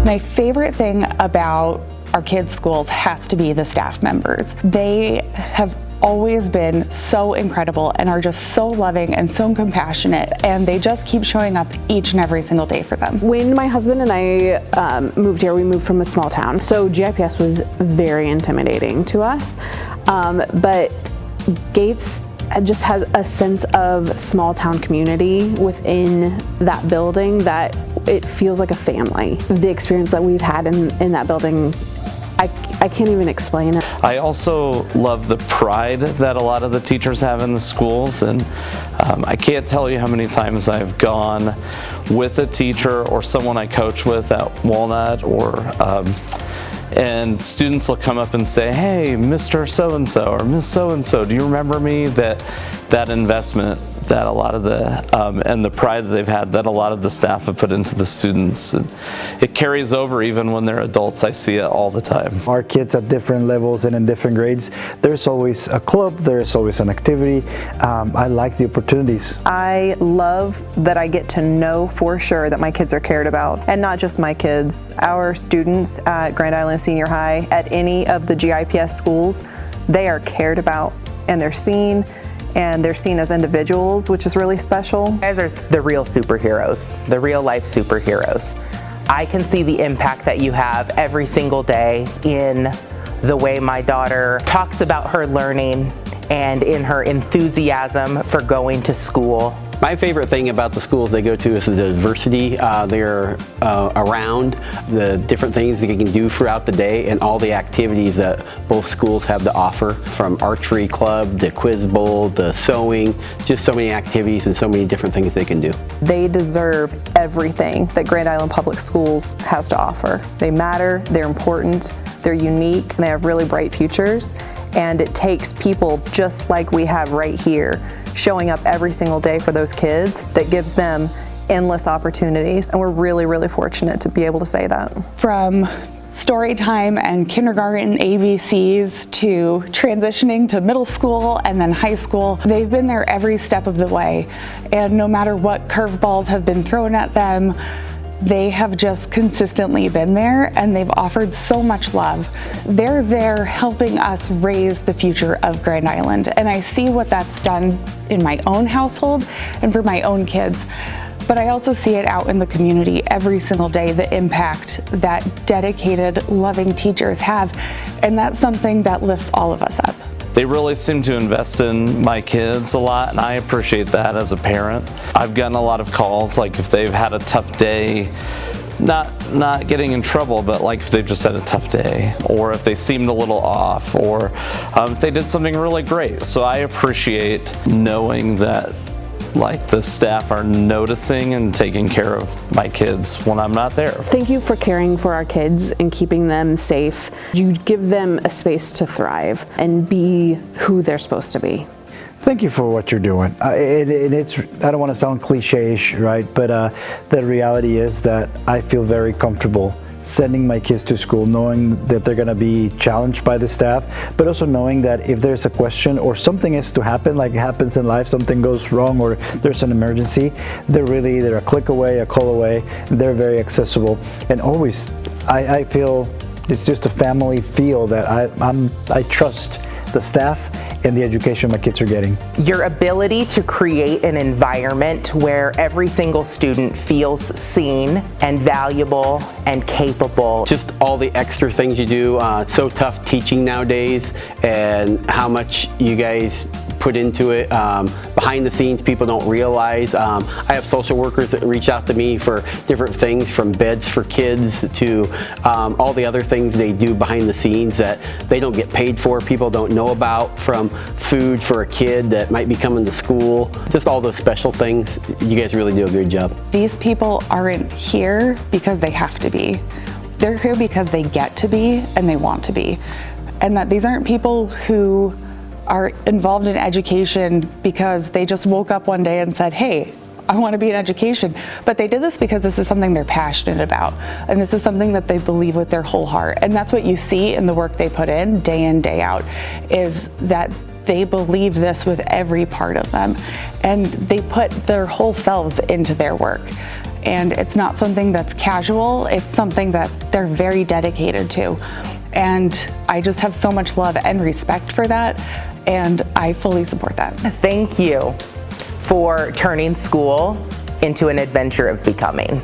My favorite thing about our kids' schools has to be the staff members. They have always been so incredible and are just so loving and so compassionate, and they just keep showing up each and every single day for them. When my husband and I moved here, we moved from a small town, so GIPS was very intimidating to us, but Gates just has a sense of small town community within that building that it feels like a family. The experience that we've had in that building, I can't even explain it. I also love the pride that a lot of the teachers have in the schools, and I can't tell you how many times I've gone with a teacher or someone I coach with at Walnut, and students will come up and say, "Hey, Mr. So-and-so or Miss So-and-so, do you remember me?" That investment that a lot of and the pride that they've had that a lot of the staff have put into the students, it carries over even when they're adults. I see it all the time. Our kids at different levels and in different grades, there's always a club, there's always an activity. I like the opportunities. I love that I get to know for sure that my kids are cared about, and not just my kids. Our students at Grand Island Senior High, at any of the GIPS schools, they are cared about and they're seen. And they're seen as individuals, which is really special. You guys are the real superheroes, the real life superheroes. I can see the impact that you have every single day in the way my daughter talks about her learning and in her enthusiasm for going to school. My favorite thing about the schools they go to is the diversity they're around, the different things that you can do throughout the day, and all the activities that both schools have to offer, from archery club to quiz bowl to sewing, just so many activities and so many different things they can do. They deserve everything that Grand Island Public Schools has to offer. They matter, they're important, they're unique, and they have really bright futures. And it takes people just like we have right here showing up every single day for those kids that gives them endless opportunities, and we're really, really fortunate to be able to say that. From story time and kindergarten ABCs to transitioning to middle school and then high school, they've been there every step of the way, and no matter what curveballs have been thrown at them, they have just consistently been there, and they've offered so much love. They're there helping us raise the future of Grand Island, and I see what that's done in my own household and for my own kids. But I also see it out in the community every single day, the impact that dedicated, loving teachers have, and that's something that lifts all of us up. They really seem to invest in my kids a lot, and I appreciate that as a parent. I've gotten a lot of calls, like if they've had a tough day, not getting in trouble, but like if they've just had a tough day, or if they seemed a little off, or if they did something really great. So I appreciate knowing that like the staff are noticing and taking care of my kids when I'm not there. Thank you for caring for our kids and keeping them safe. You give them a space to thrive and be who they're supposed to be. Thank you for what you're doing. It's I don't want to sound cliche-ish, right? But the reality is that I feel very comfortable sending my kids to school, knowing that they're going to be challenged by the staff, but also knowing that if there's a question or something is to happen, like it happens in life, something goes wrong or there's an emergency, they're a click away, a call away. They're very accessible, and always I feel it's just a family feel that I trust the staff and the education my kids are getting. Your ability to create an environment where every single student feels seen and valuable and capable. Just all the extra things you do. It's so tough teaching nowadays, and how much you guys put into it. Behind the scenes, people don't realize. I have social workers that reach out to me for different things, from beds for kids to all the other things they do behind the scenes that they don't get paid for, people don't know about, from food for a kid that might be coming to school. Just all those special things. You guys really do a good job. These people aren't here because they have to be. They're here because they get to be and they want to be. And that these aren't people who are involved in education because they just woke up one day and said, hey, I want to be in education. But they did this because this is something they're passionate about. And this is something that they believe with their whole heart. And that's what you see in the work they put in, day out, is that they believe this with every part of them. And they put their whole selves into their work. and it's not something that's casual, it's something that they're very dedicated to. And I just have so much love and respect for that, and I fully support that. Thank you for turning school into an adventure of becoming.